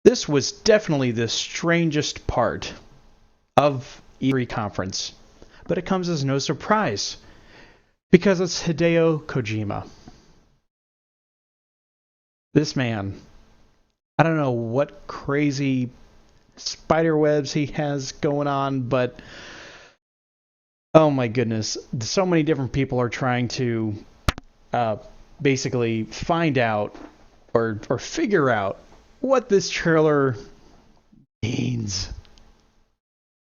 This was definitely the strangest part of E3 conference, but it comes as no surprise because it's Hideo Kojima. This man, I don't know what crazy spider webs he has going on, but oh my goodness, so many different people are trying to uh, basically find out or figure out what this trailer means.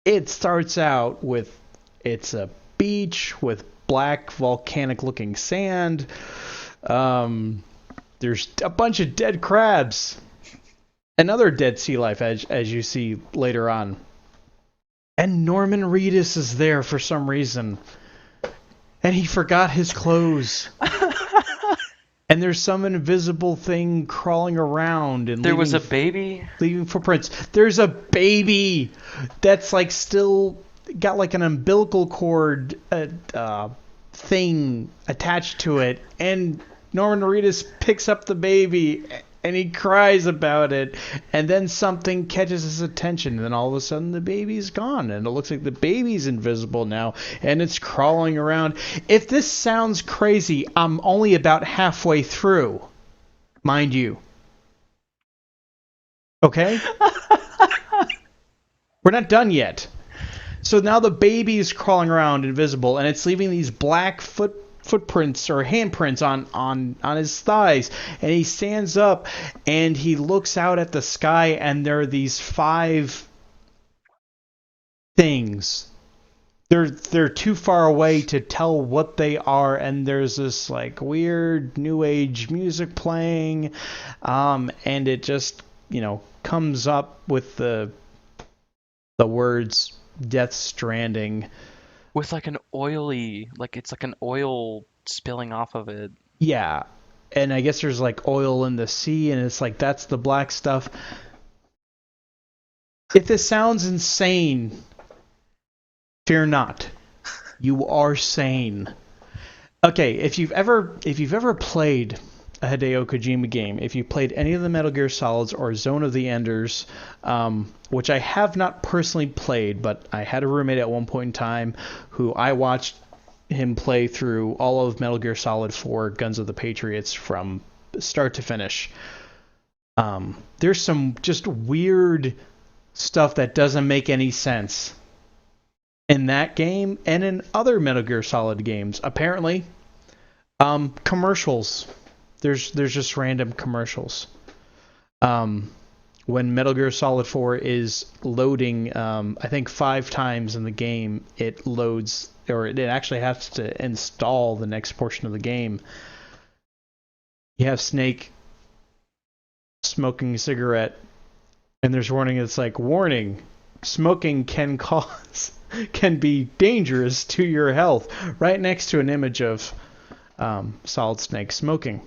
It starts out with it's a beach with black volcanic looking sand. Um, there's a bunch of dead crabs. Another dead sea life as you see later on. And Norman Reedus is there for some reason. And he forgot his clothes. And there's some invisible thing crawling around and There was a baby. leaving footprints. There's a baby that's like still got like an umbilical cord thing attached to it, and Norman Reedus picks up the baby and he cries about it, and then something catches his attention, and then all of a sudden the baby's gone, and it looks like the baby's invisible now, and it's crawling around. If this sounds crazy, I'm only about halfway through, mind you. Okay? We're not done yet. So now the baby is crawling around invisible, and it's leaving these black footprints or handprints on his thighs. And he stands up and he looks out at the sky, and there are these five things. They're too far away to tell what they are, and there's this like weird new age music playing, and it just comes up with the words Death Stranding. With like an oily, like it's like an oil spilling off of it. Yeah. And I guess there's like oil in the sea, and it's like that's the black stuff. If this sounds insane, fear not. You are sane. Okay, if you've ever played a Hideo Kojima game, if you played any of the Metal Gear Solids or Zone of the Enders, which I have not personally played, but I had a roommate at one point in time who I watched him play through all of Metal Gear Solid 4 Guns of the Patriots from start to finish. There's some just weird stuff that doesn't make any sense in that game and in other Metal Gear Solid games. Apparently, commercials. There's just random commercials. When Metal Gear Solid 4 is loading, I think 5 times in the game, it loads, or it actually has to install the next portion of the game. You have Snake smoking a cigarette, and there's warning. It's like, warning, smoking can be dangerous to your health. Right next to an image of Solid Snake smoking.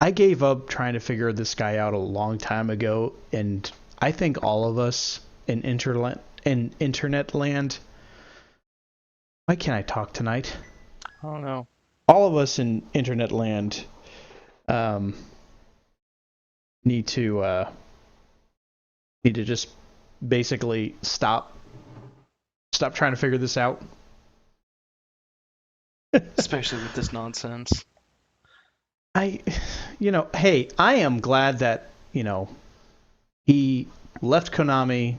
I gave up trying to figure this guy out a long time ago, and I think all of us in internet land. Why can't I talk tonight? I don't know. All of us in internet land um, need to just basically stop trying to figure this out. Especially with this nonsense. Hey, I am glad that, he left Konami.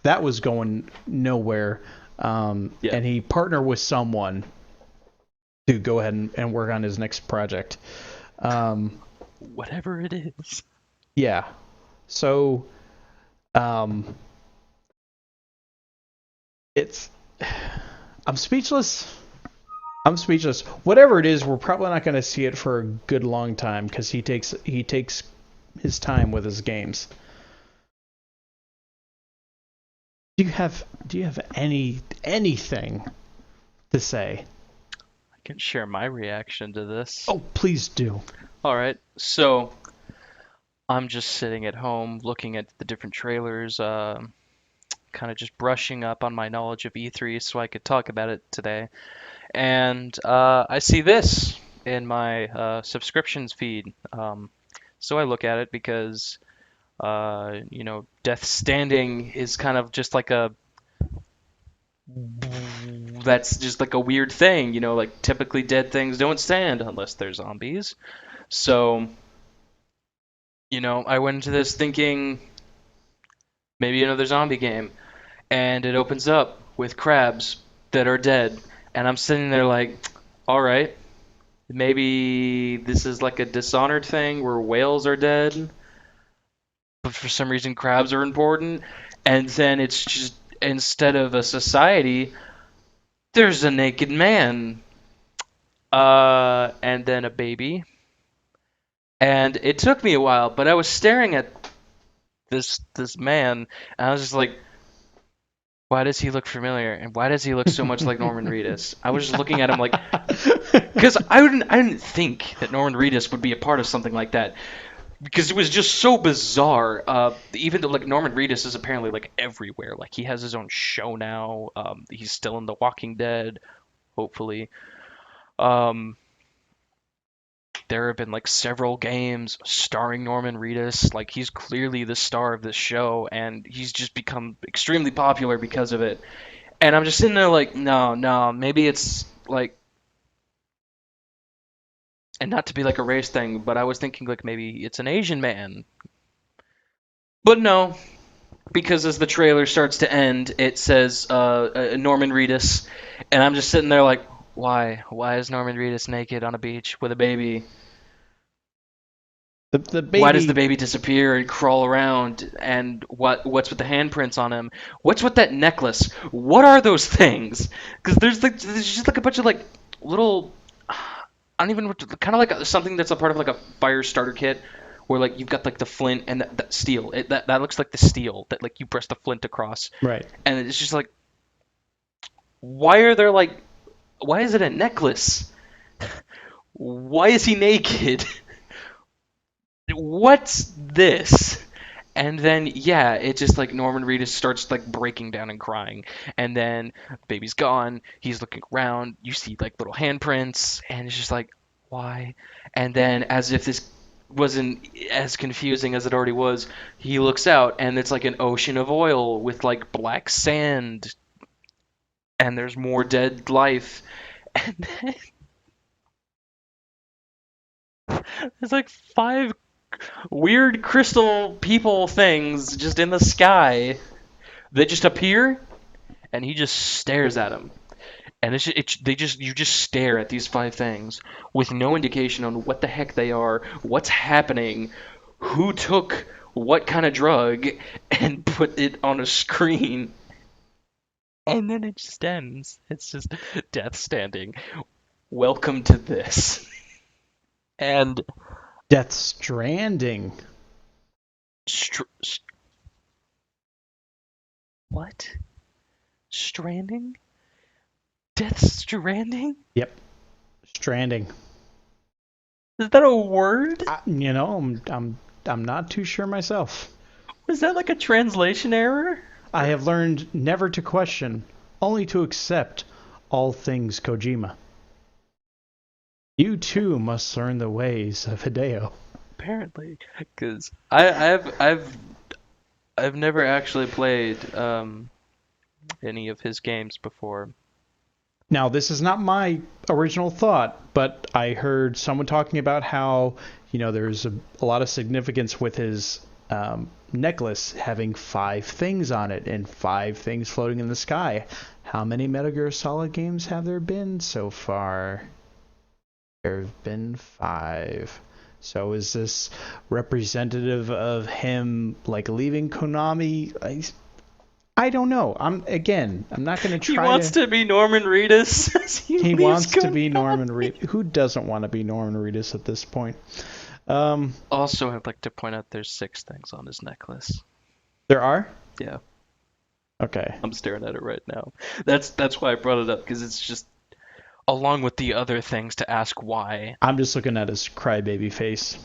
That was going nowhere. Yeah. And he partnered with someone to go ahead and work on his next project. Whatever it is. Yeah. So, it's, I'm speechless. Whatever it is, we're probably not going to see it for a good long time because he takes his time with his games. Do you have anything to say? I can share my reaction to this. Oh, please do. All right. So I'm just sitting at home looking at the different trailers, kind of just brushing up on my knowledge of E3 so I could talk about it today. And I see this. in my subscriptions feed. So I look at it because Death Standing is kind of just like a that's just like a weird thing, like typically dead things don't stand unless they're zombies. So, I went into this thinking maybe another zombie game, and it opens up with crabs that are dead, and I'm sitting there like, all right, maybe this is like a Dishonored thing where whales are dead, but for some reason crabs are important, and then it's just instead of a society, there's a naked man, and then a baby. And it took me a while, but I was staring at this man, and I was just like, why does he look familiar? And why does he look so much like Norman Reedus? I was just looking at him like, because I didn't think that Norman Reedus would be a part of something like that because it was just so bizarre. Even though like Norman Reedus is apparently like everywhere, like he has his own show now. He's still in The Walking Dead, hopefully. Um, there have been like several games starring Norman Reedus. Like he's clearly the star of this show, and he's just become extremely popular because of it. And I'm just sitting there like, no, no, maybe it's like, and not to be like a race thing, but I was thinking like maybe it's an Asian man. But no, because as the trailer starts to end, it says Norman Reedus, and I'm just sitting there like, why? Why is Norman Reedus naked on a beach with a baby? The Why does the baby. baby disappear and crawl around? And what's with the handprints on him? What's with that necklace? What are those things? Because there's just like a bunch of like little I don't even kind of like something that's a part of like a fire starter kit where like you've got like the flint and that steel. That looks like the steel that like you press the flint across, Right. and it's just like why are there like why is it a necklace? Why is he naked? What's this? And then yeah, it just like Norman Reedus starts like breaking down and crying, and then the baby's gone. He's looking around. You see like little handprints, and it's just like why? And then as if this wasn't as confusing as it already was, he looks out and it's like an ocean of oil with like black sand, and there's more dead life, and then there's like five weird crystal people things just in the sky. They just appear and he just stares at him. And you just stare at these five things with no indication on what the heck they are, what's happening, who took what kind of drug, and put it on a screen. And then it just ends. It's just Death Standing. Welcome to this. And Death Stranding. str- what? Stranding? Death Stranding? Yep. Stranding. Is that a word? I'm not too sure myself. Was that like a translation error? I have learned never to question, only to accept all things Kojima. You too must learn the ways of Hideo. Apparently, because I've never actually played any of his games before. Now, this is not my original thought, but I heard someone talking about how, there's a lot of significance with his necklace having five things on it and five things floating in the sky. How many Metal Gear Solid games have there been so far? There have been five. So is this representative of him like leaving Konami? I don't know. I'm not going to He try wants to. to be Norman Reedus as he He leaves wants to be Norman Konami. Reedus. Who doesn't want to be Norman Reedus at this point? Um, Also, I'd like to point out there's six things on his necklace. there are. Yeah, Okay. I'm staring at it right now. That's why I brought it up because it's just along with the other things to ask why. I'm just looking at his crybaby face.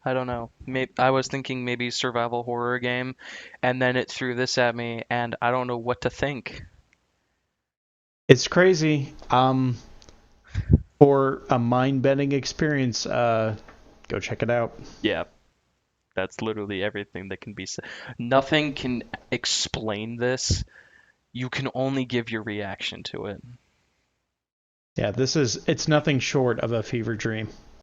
I don't know. Maybe I was thinking maybe survival horror game, and then it threw this at me, and I don't know what to think. It's crazy. For a mind-bending experience, go check it out. Yeah, that's literally everything that can be said. Nothing can explain this. You can only give your reaction to it. Yeah, it's nothing short of a fever dream.